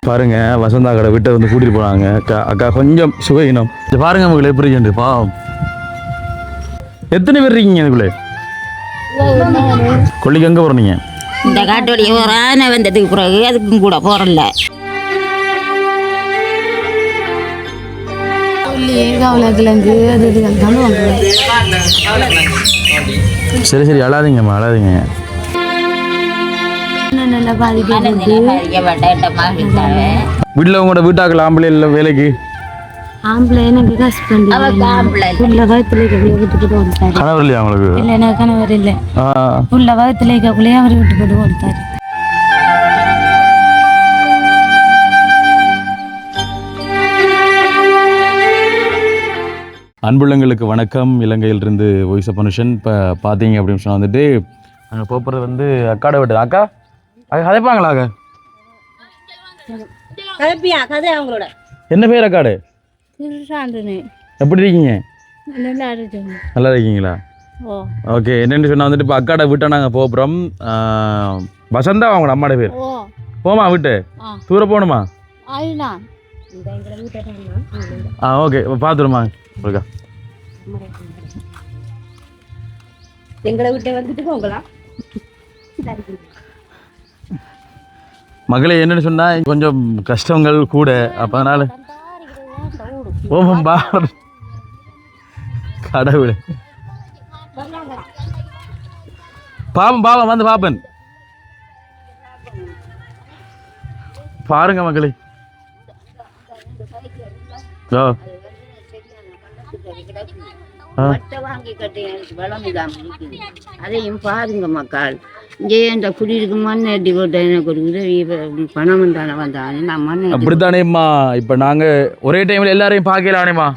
பாருங்க வசந்தா கடை விட்டு வந்து கூட்டிட்டு போனாங்க அக்கா அக்கா கொஞ்சம் சுகையினம் பாருங்க மகளே எப்படி இருக்கு பாவம். எத்தனை பேர் இருக்கீங்க இதுக்குள்ளே? கொல்லிக்கு எங்க போறீங்க? இந்த காட்டோடைய ஒரு ஆனை வந்ததுக்கு பிறகு அதுக்கும் கூட போறல. சரி சரி அழாதீங்கம்மா அழாதீங்க. வீட்டில் உங்களோட வீட்டாக்கள் ஆம்பளை இல்லை வேலைக்கு? ஆம்பளை எனக்கு ஹஸ்பண்ட் புள்ள வகுத்துலேயே விட்டுட்டு கொடுத்தாரு. கணவர் இல்லையா உங்களுக்கு? இல்லை எனக்கு கணவர் இல்லை. புள்ள வகுத்துலேயே அவர் விட்டு போட்டு கொடுத்தாரு. அன்புள்ளங்களுக்கு வணக்கம். இலங்கையிலிருந்து வாய்ஸ் ஆஃப் மனுஷன். இப்போ பார்த்தீங்க அப்படின்னு சொன்னால் வந்துட்டு அங்கே போகிறது வந்து அக்காடை விட்டு அக்கா கதைப்பாங்களா? அவங்களோட என்ன பேர் அக்காடு? எப்படி இருக்கீங்க? நல்லா இருக்கீங்களா? ஓகே. என்னென்னு சொன்னால் வந்துட்டு இப்போ அக்காடை விட்டா நாங்கள் போகிறோம். வசந்தா அவங்களோட அம்மாட பேர். போமா விட்டு தூர போகணுமா? ஓகே பார்த்துருமா இருக்கா எங்களை விட்டு வந்துட்டு போங்களா? மகளே என்னன்னு சொன்னா கொஞ்சம் கஷ்டங்கள் கூட, அப்ப அதனால ஓமம்பா கடவுளே பாவம் பாவம் வந்து பாப்பன் பாருங்க மகளே. அதையும் பாருங்க மக்கள். இங்கே இந்த குடியிருக்கு மண் அடி போட்ட எனக்கு ஒரு உதவி பணம் தானே வந்தானே நான் மண் அப்படித்தானேம்மா. இப்போ நாங்கள் ஒரே டைமில் எல்லாரையும் பார்க்கலானேம்மா.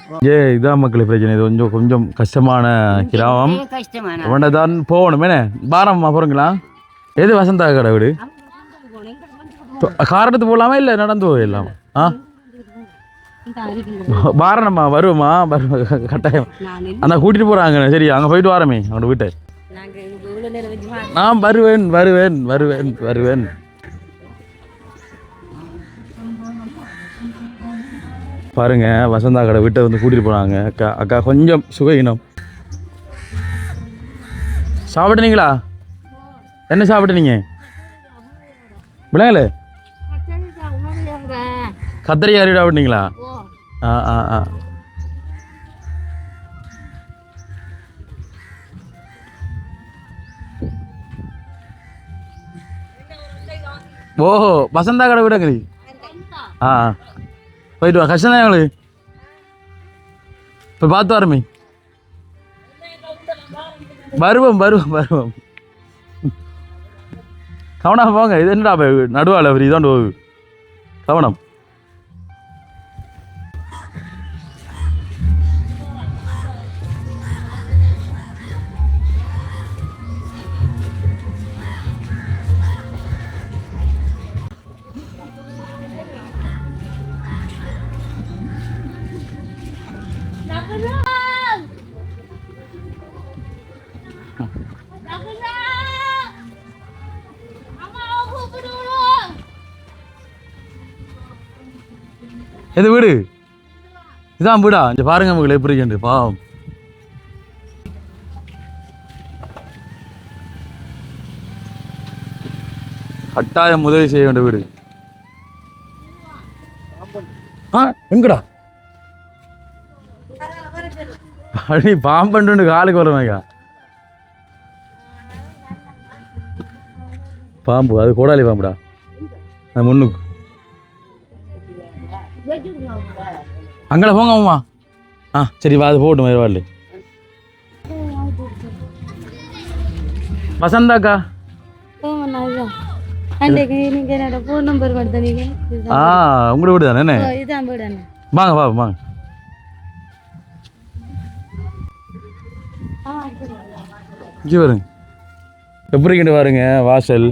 இதான் மக்கள் பிரச்சனை. இது கொஞ்சம் கொஞ்சம் கஷ்டமான கிராமம். உடனே தான் போகணும். என்ன பாரம்மா போகிறீங்களா? எது வசந்தா கடை வீடு? கார் எடுத்து போகலாமா இல்லை நடந்து போயிடலாமா? வாரணம்மா வருவோம்மா கட்டாயம். அந்த கூட்டிட்டு போறாங்க. சரி அங்கே போயிட்டு வாரமே அவனோட வீட்டை. நான் வருவேன் வருவேன் வருவேன் வருவேன். பாருங்க வசந்தா கடை வீட்டை வந்து கூட்டிட்டு போனாங்க அக்கா அக்கா கொஞ்சம் சுகையினம். சாப்பிட்டீங்களா? என்ன சாப்பிட்டீங்க? விளையாடல கத்திரிக்காய் சாப்பிட்டீங்களா? ஓஹோ வசந்தா கடை விடங்கடி. போயிட்டு வா. கஷ்டம் தான் எங்களுக்கு. இப்போ பார்த்து வரமே. வருவோம் வருவோம் வருவோம். கவனம் போங்க. இது என்னடா நடுவாள் அவர் இதாண்டு போகுது. கவனம். எது வீடு? இதான் வீடா? இங்க பாருங்க மகள் எப்படி இருக்கு பாவம். கட்டாயம் உதவி செய்ய வேண்டிய வீடு. எங்கடா அடி பாம்பண்டு காலுக்கு வரமேக்கா பாம்பு. அது கோடாலி பாம்புடா. முன்னுக்கு அங்கே போங்கம்மா. சரி வா அது போட்டும் வேறு வாடல. வசந்தாக்கா உங்களோட வீடு தானே? வாங்க வா வாங்க. இங்கே வருங்க. எப்படி கிட்ட பாருங்க வாசல்.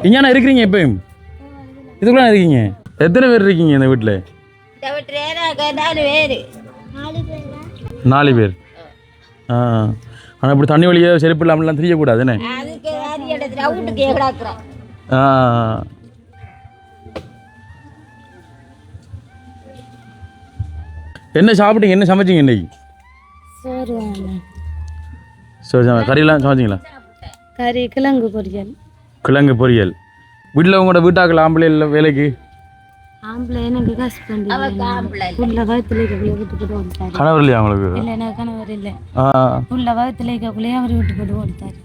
இங்கே இருக்கிறீங்க எப்பயும்? இதுக்குள்ள இருக்கீங்க? எத்தனை பேர் இருக்கீங்க இந்த வீட்டில்? 4 பேர். ஆனால் இப்படி தண்ணி வழியே செருப்பு இல்லாமலாம் தெரியக்கூடாது என்ன அதுக்கு அரிய இடத்துல அவுட்டுக்கு ஏகடாக்குறேன். என்ன சாப்பிட்டீங்க, என்ன சமைச்சிங்க இன்னைக்கு? சோறு வேணும். சரி, கறியெல்லாம் சமைச்சிங்களா? கறி கிழங்கு பொரியல். கிழங்கு பொரியல். வீட்டில் உங்களோட வீட்டாக்கள் ஆம்பளை இல்லை வேலைக்கு? ஆம்பளை எனக்கு ஹஸ்பண்ட் உள்ள வகுத்துல இருக்கக்குள்ளே விட்டு போட்டு ஓடிட்டாரு. கணவர் இல்லையா உங்களுக்கு? இல்லை எனக்கு கணவர் இல்லை. உள்ள வகுத்துல இருக்கக்குள்ளே அவர் விட்டு போட்டு ஓடிட்டாரு.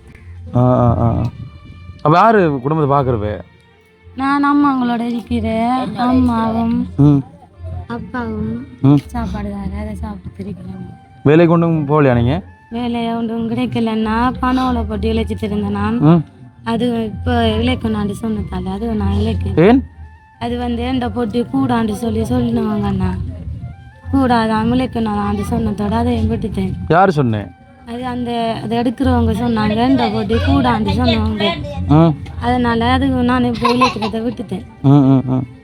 அப்போ யார் குடும்பத்தை பார்க்குறப்ப? நான் அம்மாங்களோட இருக்கிறேன். அம்மாவும் அப்பாவும் சாப்பாடு தாரு, அதை சாப்பிட்டு இருக்கிறேன். வேலை கொண்டும் போகலையா நீங்கள்? வேலையை ஒன்றும் கிடைக்கலன்னா பணம் போட்டு இழைச்சிட்டு இருந்தேன் நான். அது இப்போ இழைக்கணாண்டு சொன்னதால அது நான் இழைக்க. அது இந்த போட்டி கூடாண்டு சொல்லினவங்கண்ணா. கூடாதான் இழைக்கணாண்டு சொன்னதோட அதை விட்டுட்டேன். யார் சொன்னேன்? அது அதை எடுக்கிறவங்க சொன்னாங்க, இந்த போட்டி கூடாண்டு சொன்னவங்க. அதனால அது நான் இப்போ இழைக்கிறத விட்டுட்டேன்.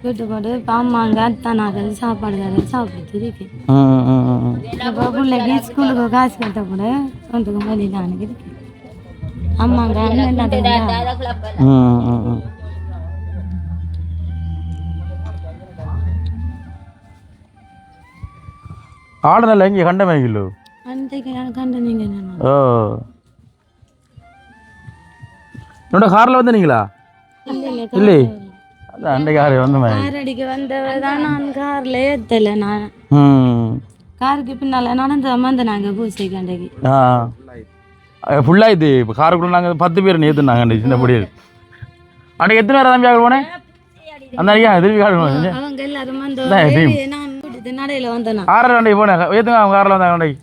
விட்டு போட்டு இப்போ அம்மாங்க அத்தானாக்கள் சாப்பாடு தர சாப்பிட்டு இருக்கேன். இப்போ பிள்ளைக்கு ஸ்கூலுக்கு காசு கட்ட கூட ஒன்றுக்கு மேலே நான் இருக்கேன். அம்மாங்க ஆடனல்ல இங்கே கண்டமே கிலோ அன்றைக்கு கண்டனீங்க. ஓ, என்னோட காரில் வந்தீங்களா? இல்லை, அதான் அன்றைக்கு கார் வந்தமே. கார் அடிக்க வந்தவ தான். நான் காரில் ஏற்றலை. நான் காருக்கு பின்னால் நடந்து நாங்கள் பூசைக்கு அன்றைக்கு ஃபுல்லாக இது இப்போ காருக்குள்ள நாங்கள் 10 பேர் ஏற்றுனாங்க அன்றைக்கு சின்ன பொடியில். அன்றைக்கு எத்தனை பேர் தம்பியாக போனேன்? அந்த ஐயா திருப்பி காடு அவங்க எல்லாரும் நான் நடையில் வந்தேன். 6 அன்றைக்கு போனேன் ஏற்றுங்க. அவங்க காரில் வந்தாங்க அன்றைக்கு.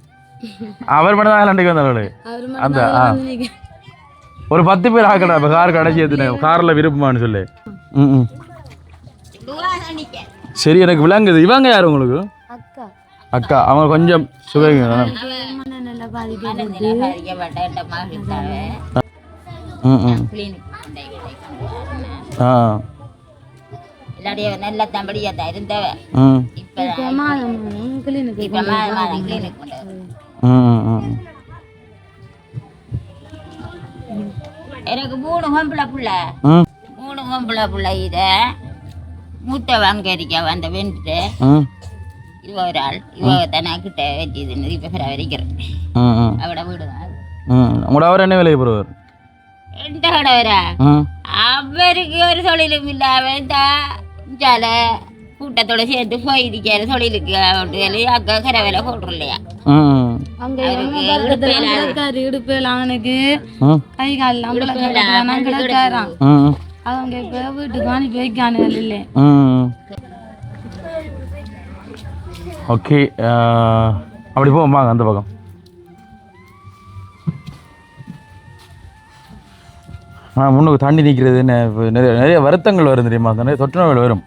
அவர் மட்டும் தான் அன்றைக்கு வந்தாரு. அந்த ஒரு 10 பேர் ஆக்கடா இப்போ காருக்கு அடைச்சி ஏற்றுனேன். காரில் விருப்பமானு சொல்லு. சரி, எனக்கு விளங்குது. இவங்க யார் உங்களுக்கு? அக்கா. அவங்க கொஞ்சம் சுவைங்க. நல்ல தம்படியா தான் இருந்தவ. எனக்கு 3 பொம்பளை புள்ள. 3 பொம்பளை புள்ள. இத மூட்டை வாங்கரிக்கா வந்த வெந்துட்டு இவ ஒரு ஆள். இவ தானே கிட்ட வச்சுதுன்னு இப்ப வரைக்கிறேன். அவட வீடுதான். உங்களோட அவர் என்ன வேலைக்கு போறவர்? எந்த கடை வரா? அவருக்கு ஒரு தொழிலும் இல்ல. அவன் தான் கூட்டத்தோட சேர்த்து போயிருக்காரு தொழிலுக்கு. அக்கா கரை வேலை போடுறலையா? இடுப்பேலாம் அவனுக்கு கை காலாம் கிடக்காரான். அவங்க இப்ப வீட்டுக்கு அனுப்பி வைக்கானுகள் இல்லை. ஓகே, அப்படி போவாங்க அந்த பக்கம். முன்னுக்கு தண்ணி நிற்கிறது நிறைய நிறைய வருத்தங்கள் வரும் தெரியுமா? நிறைய தொற்று நோய்கள் வரும்.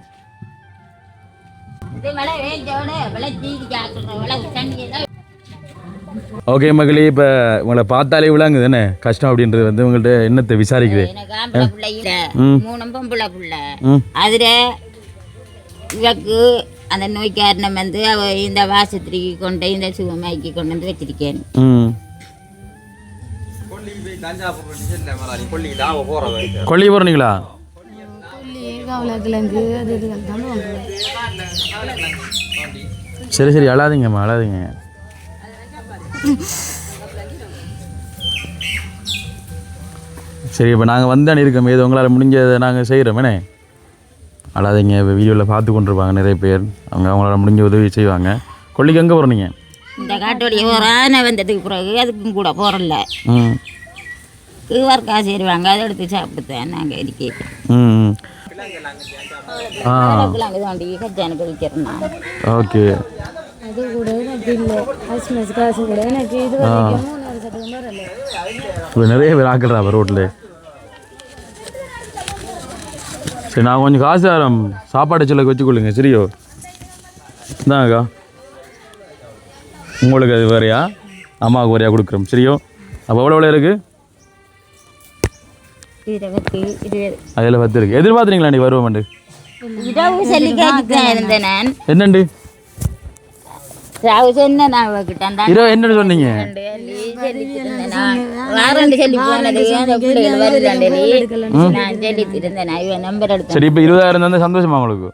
ஓகே மகளே, இப்போ உங்களை பார்த்தாலே விளங்குது என்ன கஷ்டம் அப்படின்றது. உங்கள்கிட்ட என்னத்தை விசாரிக்குது? 3 பொம்பளை புள்ள. அதுல இவக்கு அந்த நோய் காரணம் அவ இந்த வாசத்திரிக்கு கொண்டு இந்த சுகமாக்கி கொண்டு வந்து வச்சிருக்கேன். கொல்லி போறீங்களா? சரி சரி, அழாதீங்கம்மா அழாதீங்க. சரி, இப்போ நாங்கள் வந்தானே இருக்கோம். ஏதோ உங்களால் முடிஞ்சதை நாங்கள் செய்கிறோம். என்ன அழாதீங்க. இப்போ வீடியோவில் பார்த்து கொண்டிருப்பாங்க நிறைய பேர். அவங்களால முடிஞ்ச உதவி செய்வாங்க. கொல்லிக்கு எங்கே போகிறீங்க? இந்த காட்டோடைய ஒரு வந்ததுக்கு பிறகு அதுக்கும் கூட போகிறல. இவர் காசு ஏறுவாங்க, அதை எடுத்து சாப்பிடுத்தேன் நாங்கள் இருக்கேன். ஓகே, அது கூட எனக்கு இல்லை. கிறிஸ்மஸ் காசு கூட எனக்கு இது நிறைய பேர் ஆக்குறா ரோட்டில். சரி, நான் கொஞ்சம் காசு தரேன். சாப்பாடு சிலக்கு வச்சுக்கொள்ளுங்க. சரியோ? இந்தாங்கக்கா, உங்களுக்கு அது வேறையா அம்மாவுக்கு வேறையா கொடுக்குறோம். சரியோ? அப்போ எவ்வளோ இருக்குது? அதில் 10 இருக்குது. எதிர்பார்த்துறீங்களா நீ வருவோம்? என்னண்டு சாவு சொன்ன நான் அவகிட்ட இரவு என்னன்னு சொன்னீங்க? சரி, இப்போ 20,000 தான் சந்தோஷமா உங்களுக்கு?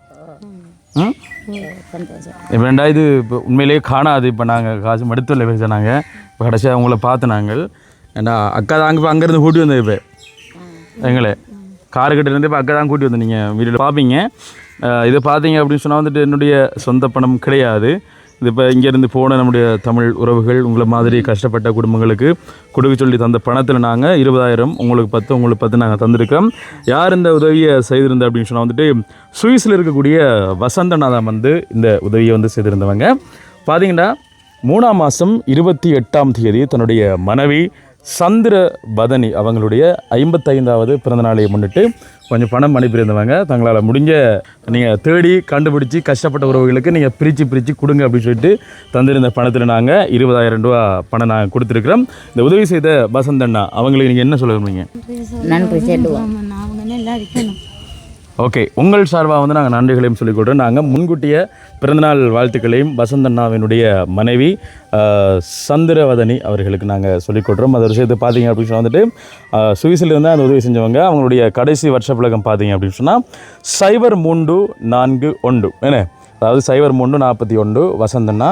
இப்போ ரெண்டா இது இப்போ உண்மையிலேயே காணாது. இப்போ நாங்கள் காசு மடுத்துல பேசினாங்க. இப்போ கடைசியாக உங்களை பார்த்து நாங்கள் ஏன்னா அக்கா தான் இப்போ அங்கேருந்து கூட்டி வந்தது. இப்போ எங்களை காருக்கிட்ட இருந்து இப்போ அக்கா தான் கூட்டி வந்து நீங்கள் வீட்டில் பார்ப்பீங்க. இதை பார்த்தீங்க அப்படின்னு சொன்னால் வந்துட்டு என்னுடைய சொந்த பணம் கிடையாது. இது இப்போ இங்கேருந்து போன நம்முடைய தமிழ் உறவுகள் உங்களை மாதிரி கஷ்டப்பட்ட குடும்பங்களுக்கு கொடுக்க சொல்லி தந்த பணத்தில் நாங்கள் 20,000 உங்களுக்கு 10 உங்களுக்கு 10 நாங்கள் தந்திருக்கிறோம். யார் இந்த உதவியை செய்திருந்தேன் அப்படின்னு சொன்னால் வந்துட்டு சுவிஸில் இருக்கக்கூடிய வசந்தனா தான் வந்து இந்த உதவியை வந்து செய்திருந்தவங்க. பார்த்தீங்கன்னா 3ஆம் மாதம் 28ஆம் தேதி தன்னுடைய மனைவி சந்திர பதனி அவங்களுடைய 55வது பிறந்த நாளை முன்னிட்டு கொஞ்சம் பணம் அனுப்பியிருந்தவங்க. தங்களால் முடிஞ்ச நீங்கள் தேடி கண்டுபிடிச்சி கஷ்டப்பட்ட உறவுகளுக்கு நீங்கள் பிரித்து கொடுங்க அப்படின்னு சொல்லிட்டு தந்திருந்த பணத்தில் நாங்கள் 20,000 ரூபா பணம் நாங்கள் கொடுத்துருக்குறோம். இந்த உதவி செய்த வசந்தண்ணா அவங்களுக்கு நீங்கள் என்ன சொல்ல விரும்புறீங்க? நன்றி சொல்லுவோம். அவங்க நல்லா இருக்கணும். ஓகே, உங்கள் சார்பாக வந்து நாங்கள் நன்றிகளையும் சொல்லிக் கொடுறோம். நாங்கள் முன்கூட்டிய பிறந்தநாள் வாழ்த்துக்களையும் வசந்தண்ணாவினுடைய மனைவி சந்திரவதனி அவர்களுக்கு நாங்கள் சொல்லிக் கொடுறோம். அது ஒரு விஷயத்தை பார்த்தீங்க அப்படின்னு சொன்னால் வந்துட்டு சுவிஸில் இருந்தால் அந்த உதவி செஞ்சவங்க அவங்களுடைய கடைசி வருஷ பழக்கம் பார்த்தீங்க அப்படின்னு சொன்னால் 0341 என்ன, அதாவது 0341 வசந்தண்ணா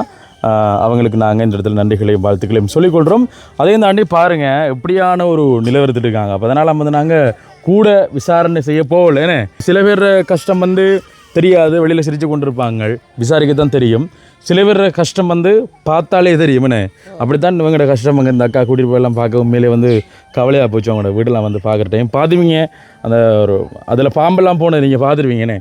அவங்களுக்கு நாங்கள் இந்த இடத்துல நன்றிகளையும் வாழ்த்துக்களையும் சொல்லிக்கொள்கிறோம். அதையும் தாண்டி பாருங்கள் எப்படியான ஒரு நிலவரத்துட்டு இருக்காங்க. அப்போ அதனால் வந்து நாங்கள் கூட விசாரணை செய்ய போகல. சில பேர் கஷ்டம் வந்து தெரியாது, வெளியில் சிரித்து கொண்டிருப்பாங்க, விசாரிக்கத்தான் தெரியும். சில பேர் கஷ்டம் வந்து பார்த்தாலே தெரியும். அப்படித்தான் இவங்களோட கஷ்டம் அங்கே இந்த அக்கா கூட்டிகிட்டு போயெல்லாம் பார்க்க உண்மையிலே வந்து கவலையாக போச்சு. அவங்களோட வீடெல்லாம் வந்து பார்க்குற டைம் பார்த்துவீங்க. அந்த ஒரு அதில் பாம்பெல்லாம் போனது நீங்கள் பார்த்துருவீங்கண்ணே.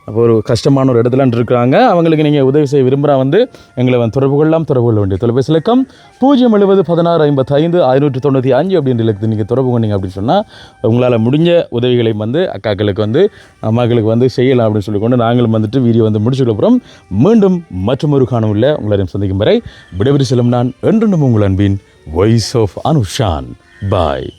அப்போ ஒரு கஷ்டமான ஒரு இடத்துல இருக்கிறாங்க. அவங்களுக்கு நீங்கள் உதவி செய்ய விரும்புகிறா வந்து எங்களை வந்து தொடர்பு கொள்ள வேண்டிய தொலைபேசி இலக்கம் 0701655 அப்படின்ற இலக்கத்தை நீங்கள் தொடர்பு கொண்டீங்க அப்படின்னு சொன்னால் உங்களால் முடிஞ்ச உதவிகளையும் வந்து அக்காக்களுக்கு வந்து அம்மாக்களுக்கு வந்து செய்யலாம் அப்படின்னு சொல்லிக்கொண்டு நாங்களும் வந்துட்டு வீடியோ வந்து முடிச்சுக்கப்புறம் மீண்டும் மற்றொரு காணொளியில் உங்களையும் சந்திக்கும் வரை விடைபெற்று செல்லும் நான் என்றும் உங்கள் அன்பின் வாய்ஸ் ஆஃப் அனுஷான். பாய்.